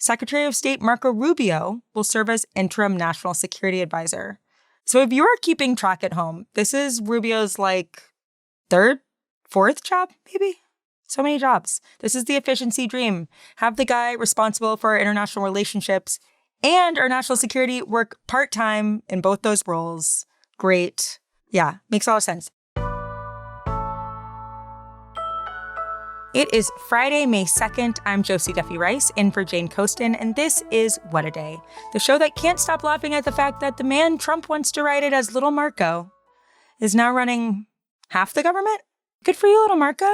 Secretary of State Marco Rubio will serve as interim national security advisor. So if you're keeping track at home, this is Rubio's third, fourth job, maybe? So many jobs. This is the efficiency dream. Have the guy responsible for our international relationships and our national security work part-time in both those roles. Great. Yeah, makes a lot of sense. It is Friday, May 2nd. I'm Josie Duffy-Rice, in for Jane Coaston, and this is What a Day, the show that can't stop laughing at the fact that the man Trump once derided as Little Marco is now running half the government. Good for you, Little Marco.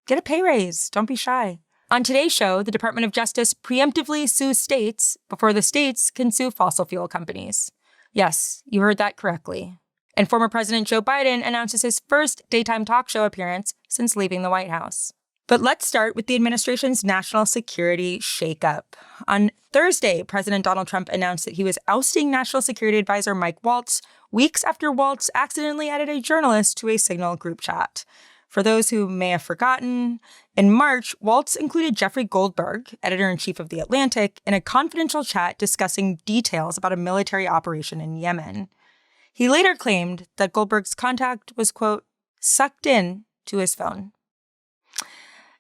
Get a pay raise. Don't be shy. On today's show, the Department of Justice preemptively sues states before the states can sue fossil fuel companies. Yes, you heard that correctly. And former President Joe Biden announces his first daytime talk show appearance since leaving the White House. But let's start with the administration's national security shakeup. On Thursday, President Donald Trump announced that he was ousting National Security Advisor Mike Waltz weeks after Waltz accidentally added a journalist to a Signal group chat. For those who may have forgotten, in March, Waltz included Jeffrey Goldberg, editor-in-chief of The Atlantic, in a confidential chat discussing details about a military operation in Yemen. He later claimed that Goldberg's contact was, quote, sucked in to his phone.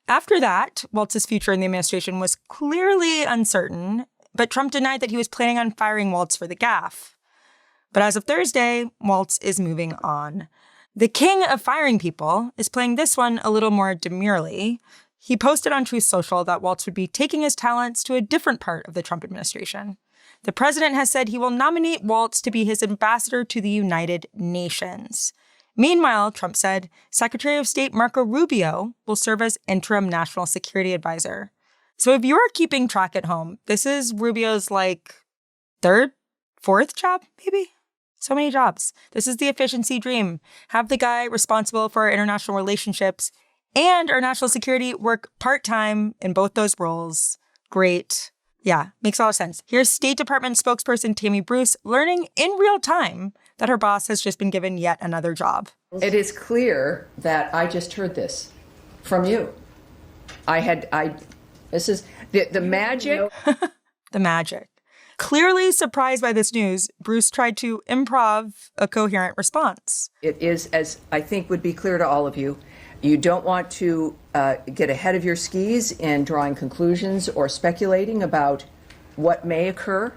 After that, Waltz's future in the administration was clearly uncertain, but Trump denied that he was planning on firing Waltz for the gaffe. But as of Thursday, Waltz is moving on. The king of firing people is playing this one a little more demurely. He posted on Truth Social that Waltz would be taking his talents to a different part of the Trump administration. The president has said he will nominate Waltz to be his ambassador to the United Nations. Meanwhile, Trump said Secretary of State Marco Rubio will serve as interim national security advisor. So if you're keeping track at home, this is Rubio's third, fourth job, maybe? So many jobs. This is the efficiency dream. Have the guy responsible for our international relationships and our national security work part-time in both those roles. Great. Yeah, makes a lot of sense. Here's State Department spokesperson Tammy Bruce learning in real time that her boss has just been given yet another job. It is clear that I just heard this from you. This is the magic. The magic. Clearly surprised by this news, Bruce tried to improv a coherent response. It is, as I think would be clear to all of you, you don't want to get ahead of your skis in drawing conclusions or speculating about what may occur.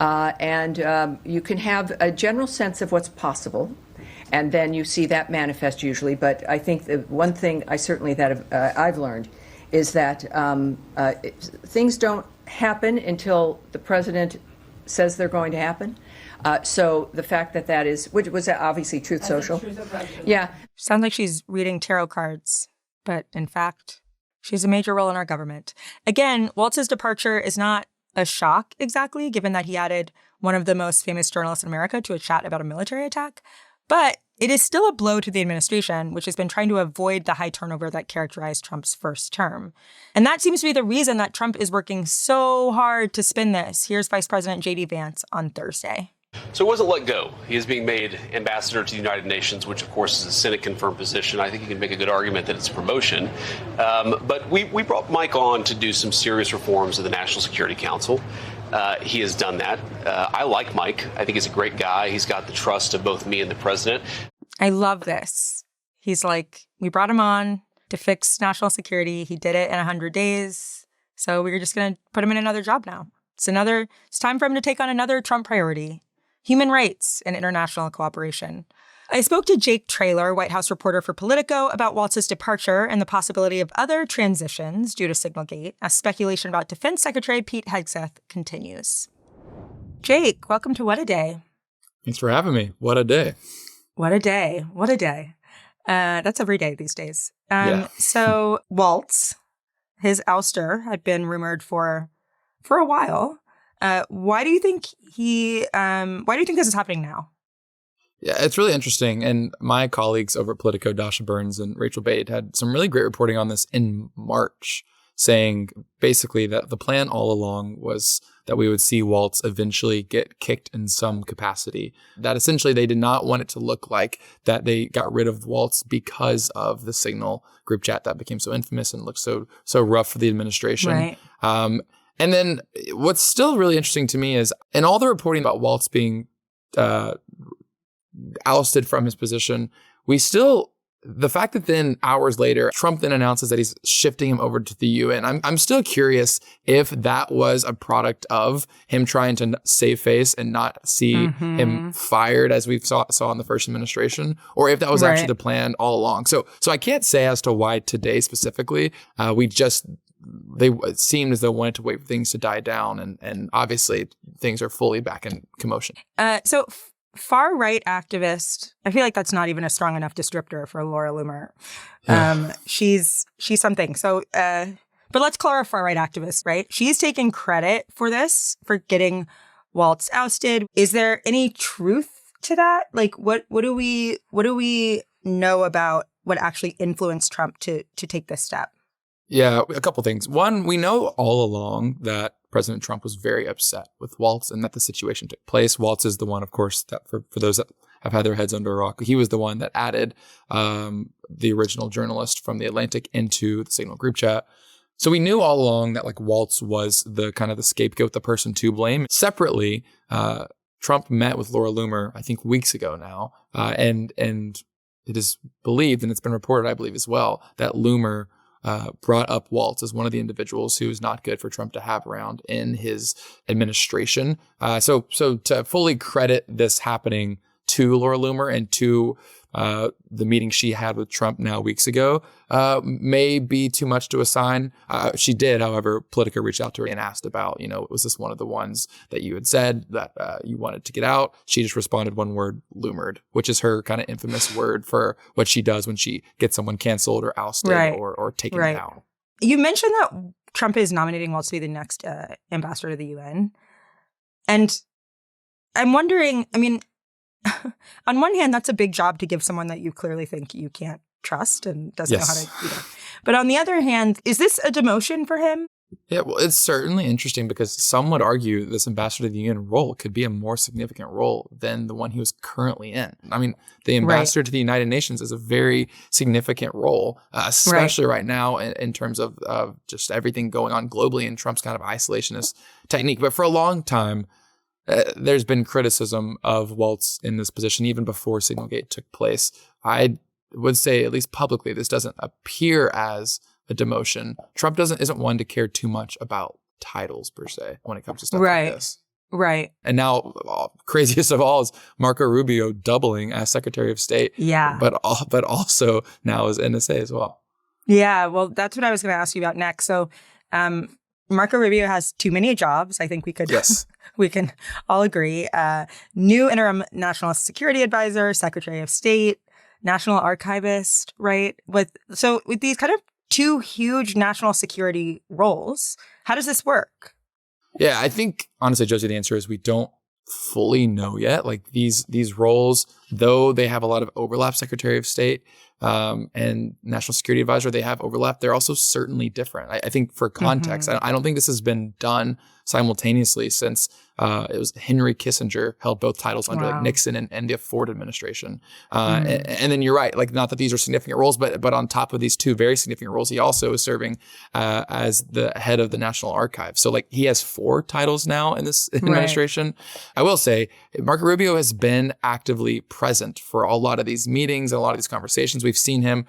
And you can have a general sense of what's possible, and then you see that manifest usually. But I think the one thing I've learned is that things don't happen until the president says they're going to happen. So the fact that is, which was obviously Truth Social. Yeah. Sounds like she's reading tarot cards, but in fact, she's a major role in our government. Again, Waltz's departure is not a shock exactly, given that he added one of the most famous journalists in America to a chat about a military attack. But it is still a blow to the administration, which has been trying to avoid the high turnover that characterized Trump's first term. And that seems to be the reason that Trump is working so hard to spin this. Here's Vice President J.D. Vance on Thursday. So he wasn't let go. He is being made ambassador to the United Nations, which, of course, is a Senate-confirmed position. I think you can make a good argument that it's a promotion. But we brought Mike on to do some serious reforms of the National Security Council. He has done that. I like Mike. I think he's a great guy. He's got the trust of both me and the president. I love this. He's like, we brought him on to fix national security. He did it in 100 days. So we're just going to put him in another job now. It's time for him to take on another Trump priority. Human rights and international cooperation. I spoke to Jake Traylor, White House reporter for Politico, about Waltz's departure and the possibility of other transitions due to Signalgate as speculation about Defense Secretary Pete Hegseth continues. Jake, welcome to What a Day. Thanks for having me. What a day. What a day. What a day. That's every day these days. Yeah. So Waltz, his ouster, had been rumored for a while. Why do you think this is happening now? Yeah, it's really interesting. And my colleagues over at Politico, Dasha Burns and Rachel Bate, had some really great reporting on this in March, saying basically that the plan all along was that we would see Waltz eventually get kicked in some capacity. That essentially they did not want it to look like that they got rid of Waltz because of the Signal group chat that became so infamous and looked so rough for the administration. Right. And then what's still really interesting to me is in all the reporting about Waltz being ousted from his position, the fact that then hours later, Trump then announces that he's shifting him over to the UN. I'm still curious if that was a product of him trying to save face and not see him fired as we saw in the first administration, or if that was actually the plan all along. So I can't say as to why today specifically. It seemed as though wanted to wait for things to die down, and obviously things are fully back in commotion. Far-right activist, I feel like that's not even a strong enough descriptor for Laura Loomer. She's something. So, but let's call her a far-right activist, right? She's taken credit for this, for getting Waltz ousted. Is there any truth to that? Like, what do we know about what actually influenced Trump to take this step? Yeah, a couple things. One, we know all along that President Trump was very upset with Waltz and that the situation took place. Waltz is the one, of course, that for those that have had their heads under a rock, he was the one that added the original journalist from The Atlantic into the Signal group chat. So we knew all along that like Waltz was the kind of the scapegoat, the person to blame. Separately, Trump met with Laura Loomer, I think weeks ago now, and it is believed, and it's been reported, I believe as well, that Loomer brought up Waltz as one of the individuals who is not good for Trump to have around in his administration. So to fully credit this happening to Laura Loomer and to the meeting she had with Trump now weeks ago may be too much to assign. She did, however, Politico reached out to her and asked about, was this one of the ones that you had said that you wanted to get out? She just responded one word, Loomered, which is her kind of infamous word for what she does when she gets someone canceled or ousted or taken down. You mentioned that Trump is nominating Waltz to be the next ambassador to the UN. And I'm wondering, on one hand, that's a big job to give someone that you clearly think you can't trust and doesn't know how to do that. But on the other hand, is this a demotion for him? Yeah, well, it's certainly interesting because some would argue this ambassador to the UN role could be a more significant role than the one he was currently in. The ambassador to the United Nations is a very significant role, especially right now in terms of just everything going on globally and Trump's kind of isolationist technique. But for a long time, there's been criticism of Waltz in this position even before Signalgate took place. I would say, at least publicly, this doesn't appear as a demotion. Trump isn't one to care too much about titles per se when it comes to stuff like this. Right. And now, craziest of all is Marco Rubio doubling as Secretary of State. Yeah. But also now as NSA as well. Yeah. Well, that's what I was going to ask you about next. So, Marco Rubio has too many jobs. I think we could, we can all agree. New interim national security advisor, Secretary of State, national archivist, right? With these kind of two huge national security roles, how does this work? Yeah, I think honestly, Josie, the answer is we don't fully know yet. Like these roles, though they have a lot of overlap, Secretary of State and National Security Advisor, they have overlap. They're also certainly different. I think for context, I don't think this has been done simultaneously since it was Henry Kissinger held both titles under like Nixon and the Ford administration. And then you're right, like not that these are significant roles, but on top of these two very significant roles, he also is serving as the head of the National Archives. So like he has 4 titles now in this administration. I will say Marco Rubio has been actively present for a lot of these meetings and a lot of these conversations. We've seen him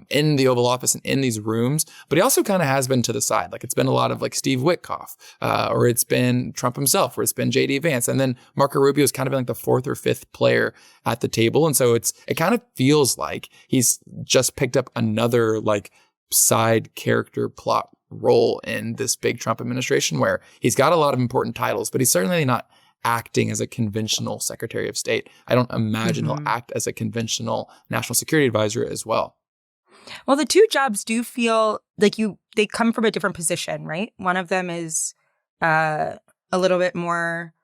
in the Oval Office and in these rooms, but he also kind of has been to the side. Like it's been a lot of like Steve Witkoff, or it's been Trump himself, or it's been J.D. Vance. And then Marco Rubio has kind of been like the 4th or 5th player at the table. And so it kind of feels like he's just picked up another like side character plot role in this big Trump administration where he's got a lot of important titles, but he's certainly not acting as a conventional Secretary of State. I don't imagine he'll act as a conventional National Security Advisor as well. Well, the two jobs do feel like they come from a different position, right? One of them is a little bit more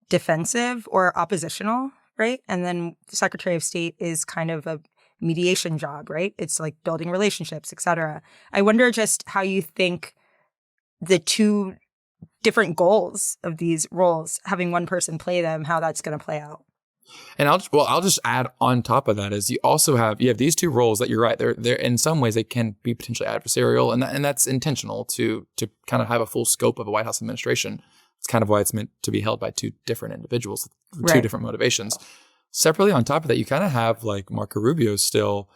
defensive or oppositional, right? And then the Secretary of State is kind of a mediation job, right? It's like building relationships, et cetera. I wonder just how you think the two different goals of these roles, having one person play them, how that's going to play out. And I'll just add on top of that is you have these two roles that you're right. They're in some ways they can be potentially adversarial, and that's intentional to kind of have a full scope of a White House administration. It's kind of why it's meant to be held by two different individuals, two different motivations. Separately, on top of that, you kind of have like Marco Rubio still,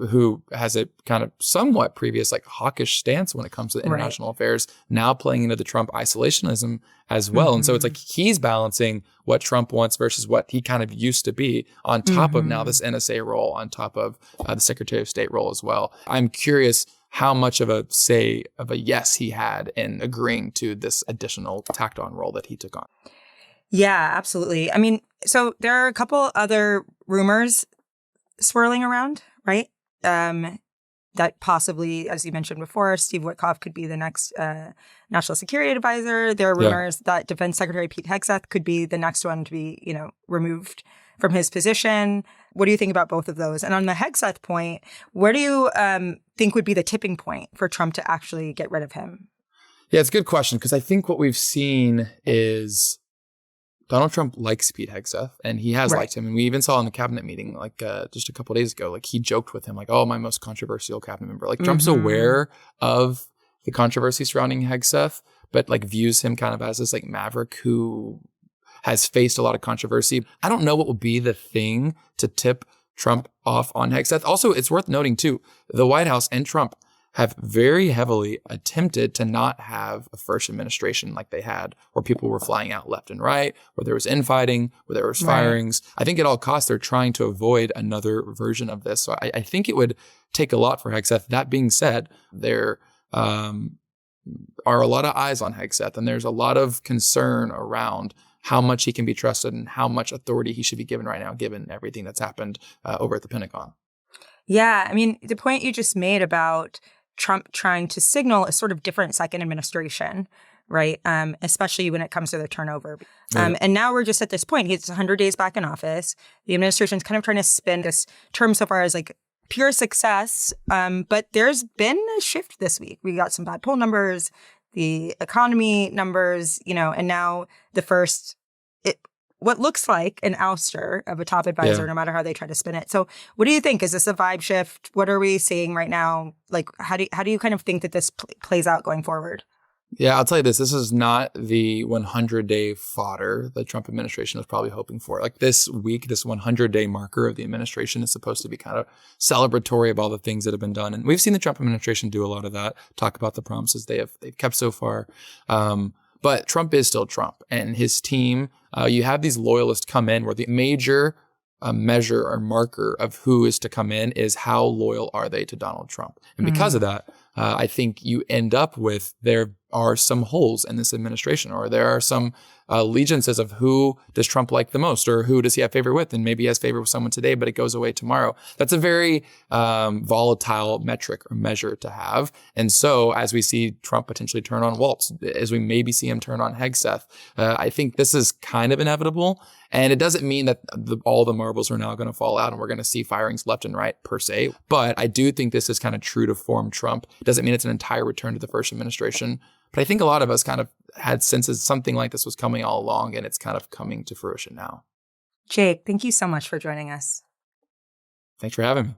who has a kind of somewhat previous like hawkish stance when it comes to international affairs, now playing into the Trump isolationism as well. And so it's like he's balancing what Trump wants versus what he kind of used to be on top of now this NSA role, on top of the Secretary of State role as well. I'm curious how much of a say of a yes he had in agreeing to this additional tacked on role that he took on. Yeah, absolutely. I mean, so there are a couple other rumors swirling around, right? That possibly, as you mentioned before, Steve Witkoff could be the next national security advisor. There are rumors that Defense Secretary Pete Hegseth could be the next one to be, removed from his position. What do you think about both of those? And on the Hegseth point, where do you think would be the tipping point for Trump to actually get rid of him? Yeah, it's a good question, because I think what we've seen is Donald Trump likes Pete Hegseth, and he has liked him. And we even saw in the cabinet meeting, like just a couple of days ago, like he joked with him, like, "Oh, my most controversial cabinet member." Like Trump's aware of the controversy surrounding Hegseth, but like views him kind of as this like maverick who has faced a lot of controversy. I don't know what will be the thing to tip Trump off on Hegseth. Also, it's worth noting too, the White House and Trump have very heavily attempted to not have a first administration like they had, where people were flying out left and right, where there was infighting, where there was firings. I think at all costs, they're trying to avoid another version of this. So I think it would take a lot for Hegseth. That being said, there are a lot of eyes on Hegseth, and there's a lot of concern around how much he can be trusted and how much authority he should be given right now, given everything that's happened over at the Pentagon. Yeah, I mean, the point you just made about Trump trying to signal a sort of different second administration, right? Especially when it comes to the turnover. And now we're just at this point. He's 100 days back in office. The administration's kind of trying to spin this term so far as like pure success. But there's been a shift this week. We got some bad poll numbers, the economy numbers, and now the first, what looks like an ouster of a top advisor, no matter how they try to spin it. So what do you think? Is this a vibe shift? What are we seeing right now? Like, how do you kind of think that this plays out going forward? Yeah, I'll tell you this. This is not the 100-day fodder the Trump administration was probably hoping for. Like this week, this 100-day marker of the administration is supposed to be kind of celebratory of all the things that have been done. And we've seen the Trump administration do a lot of that, talk about the promises they've kept so far. But Trump is still Trump, and his team, you have these loyalists come in where the major measure or marker of who is to come in is how loyal are they to Donald Trump. And because of that, I think you end up with there are some holes in this administration, or there are some allegiances of who does Trump like the most, or who does he have favor with, and maybe he has favor with someone today, but it goes away tomorrow. That's a very volatile metric or measure to have. And so as we see Trump potentially turn on Waltz, as we maybe see him turn on Hegseth, I think this is kind of inevitable. And it doesn't mean that all the marbles are now going to fall out and we're going to see firings left and right per se. But I do think this is kind of true to form Trump. It doesn't mean it's an entire return to the first administration. But I think a lot of us kind of had senses something like this was coming all along, and it's kind of coming to fruition now. Jake, thank you so much for joining us. Thanks for having me.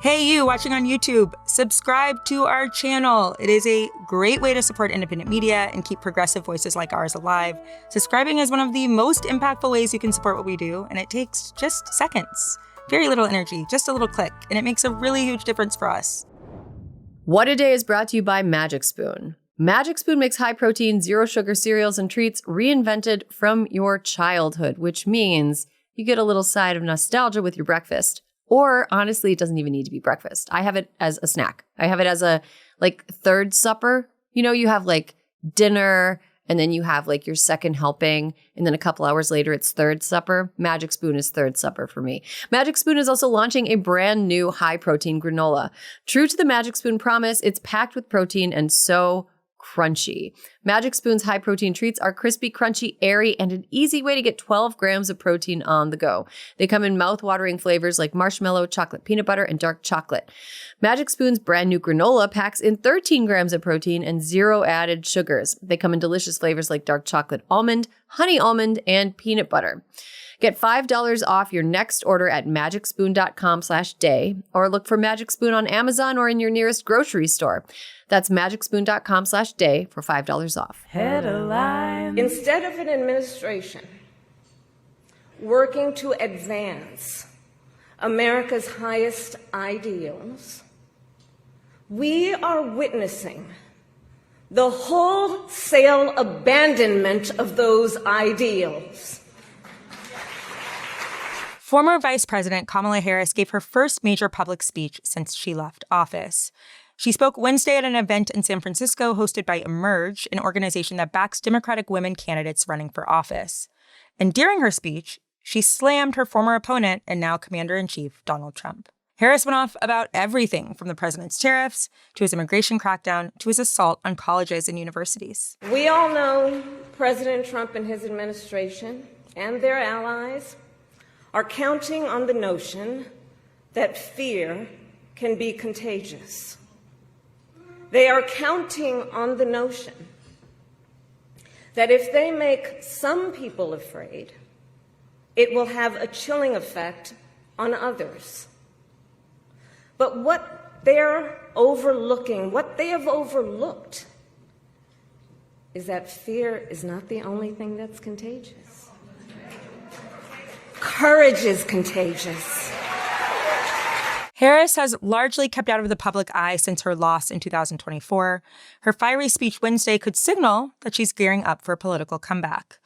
Hey, you watching on YouTube, subscribe to our channel. It is a great way to support independent media and keep progressive voices like ours alive. Subscribing is one of the most impactful ways you can support what we do, and it takes just seconds. Very little energy, just a little click, and it makes a really huge difference for us. What a Day is brought to you by Magic Spoon. Magic Spoon makes high-protein, zero-sugar cereals and treats reinvented from your childhood, which means you get a little side of nostalgia with your breakfast. Or honestly, it doesn't even need to be breakfast. I have it as a snack. I have it as a third supper. You have dinner, and then you have your second helping, and then a couple hours later it's third supper. Magic Spoon is third supper for me. Magic Spoon is also launching a brand new high-protein granola. True to the Magic Spoon promise, it's packed with protein and so crunchy. Magic Spoon's high-protein treats are crispy, crunchy, airy, and an easy way to get 12 grams of protein on the go. They come in mouth-watering flavors like marshmallow, chocolate peanut butter, and dark chocolate. Magic Spoon's brand new granola packs in 13 grams of protein and 0 added sugars. They come in delicious flavors like dark chocolate almond, honey almond, and peanut butter. Get $5 off your next order at magicspoon.com/day or look for Magic Spoon on Amazon or in your nearest grocery store. That's magicspoon.com/day for $5 off. Headlines. Instead of an administration working to advance America's highest ideals, we are witnessing the wholesale abandonment of those ideals. Former Vice President Kamala Harris gave her first major public speech since she left office. She spoke Wednesday at an event in San Francisco hosted by Emerge, an organization that backs Democratic women candidates running for office. And during her speech, she slammed her former opponent and now Commander-in-Chief Donald Trump. Harris went off about everything from the president's tariffs to his immigration crackdown to his assault on colleges and universities. We all know President Trump and his administration and their allies are counting on the notion that fear can be contagious. They are counting on the notion that if they make some people afraid, it will have a chilling effect on others. But what they're overlooking, what they have overlooked, is that fear is not the only thing that's contagious. Courage is contagious. Harris has largely kept out of the public eye since her loss in 2024. Her fiery speech Wednesday could signal that she's gearing up for a political comeback.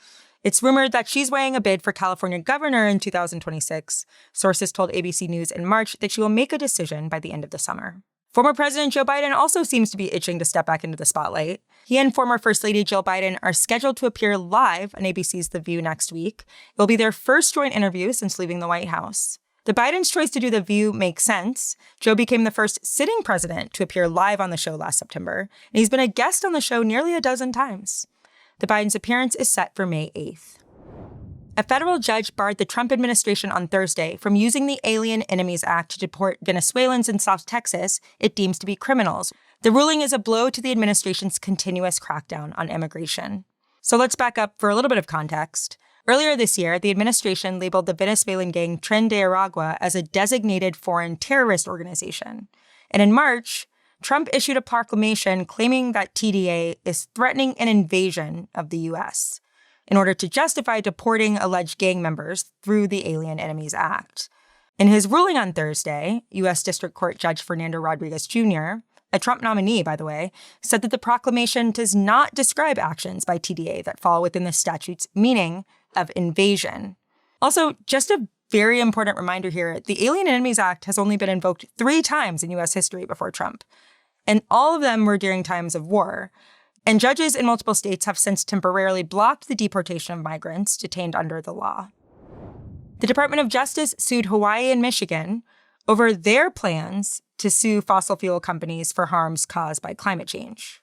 It's rumored that she's weighing a bid for California governor in 2026. Sources told ABC News in March that she will make a decision by the end of the summer. Former President Joe Biden also seems to be itching to step back into the spotlight. He and former First Lady Jill Biden are scheduled to appear live on ABC's The View next week. It will be their first joint interview since leaving the White House. The Biden's choice to do The View makes sense. Joe became the first sitting president to appear live on the show last September, and he's been a guest on the show nearly a dozen times. The Biden's appearance is set for May 8th. A federal judge barred the Trump administration on Thursday from using the Alien Enemies Act to deport Venezuelans in South Texas it deems to be criminals. The ruling is a blow to the administration's continuous crackdown on immigration. So let's back up for a little bit of context. Earlier this year, the administration labeled the Venezuelan gang Tren de Aragua as a designated foreign terrorist organization. And in March, Trump issued a proclamation claiming that TDA is threatening an invasion of the U.S. in order to justify deporting alleged gang members through the Alien Enemies Act. In his ruling on Thursday, U.S. District Court Judge Fernando Rodriguez Jr., a Trump nominee, by the way, said that the proclamation does not describe actions by TDA that fall within the statute's meaning of invasion. Also, just a very important reminder here, the Alien Enemies Act has only been invoked 3 times in U.S. history before Trump, and all of them were during times of war. And judges in multiple states have since temporarily blocked the deportation of migrants detained under the law. The Department of Justice sued Hawaii and Michigan over their plans to sue fossil fuel companies for harms caused by climate change.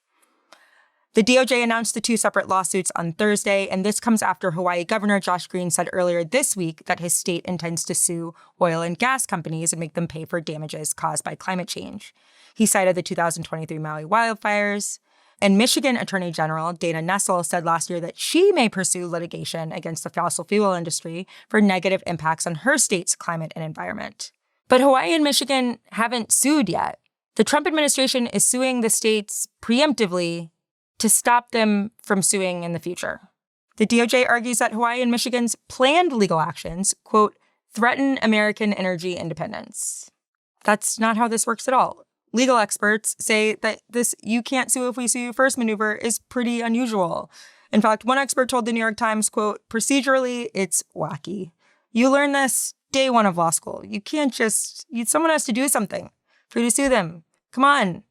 The DOJ announced the 2 separate lawsuits on Thursday, and this comes after Hawaii Governor Josh Green said earlier this week that his state intends to sue oil and gas companies and make them pay for damages caused by climate change. He cited the 2023 Maui wildfires. And Michigan Attorney General Dana Nessel said last year that she may pursue litigation against the fossil fuel industry for negative impacts on her state's climate and environment. But Hawaii and Michigan haven't sued yet. The Trump administration is suing the states preemptively to stop them from suing in the future. The DOJ argues that Hawaii and Michigan's planned legal actions, quote, threaten American energy independence. That's not how this works at all. Legal experts say that this "you can't sue if we sue you first" maneuver is pretty unusual. In fact, one expert told the New York Times, quote, procedurally, it's wacky. You learn this day one of law school. You can't just, someone has to do something for you to sue them. Come on.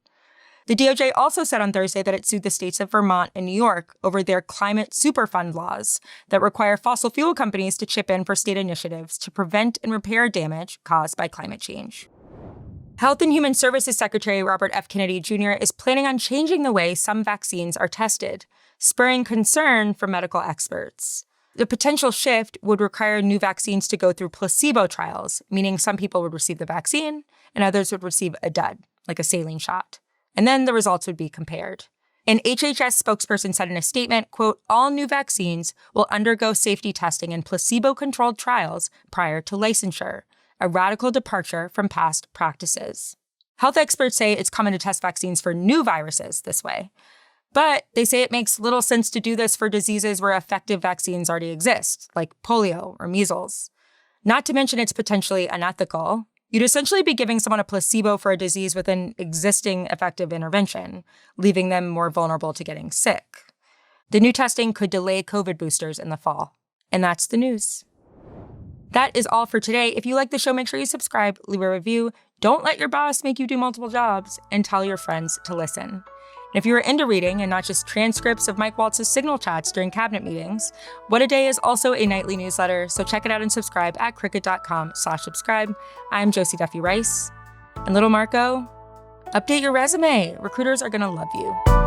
The DOJ also said on Thursday that it sued the states of Vermont and New York over their climate superfund laws that require fossil fuel companies to chip in for state initiatives to prevent and repair damage caused by climate change. Health and Human Services Secretary Robert F. Kennedy Jr. is planning on changing the way some vaccines are tested, spurring concern from medical experts. The potential shift would require new vaccines to go through placebo trials, meaning some people would receive the vaccine and others would receive a dud, like a saline shot. And then the results would be compared. An HHS spokesperson said in a statement, quote, all new vaccines will undergo safety testing and placebo-controlled trials prior to licensure, a radical departure from past practices. Health experts say it's common to test vaccines for new viruses this way, but they say it makes little sense to do this for diseases where effective vaccines already exist, like polio or measles. Not to mention it's potentially unethical. You'd essentially be giving someone a placebo for a disease with an existing effective intervention, leaving them more vulnerable to getting sick. The new testing could delay COVID boosters in the fall. And that's the news. That is all for today. If you like the show, make sure you subscribe, leave a review. Don't let your boss make you do multiple jobs, and tell your friends to listen. And if you are into reading and not just transcripts of Mike Waltz's signal chats during cabinet meetings, What a Day is also a nightly newsletter, so check it out and subscribe at cricket.com/subscribe. I'm Josie Duffy Rice. And little Marco, update your resume. Recruiters are going to love you.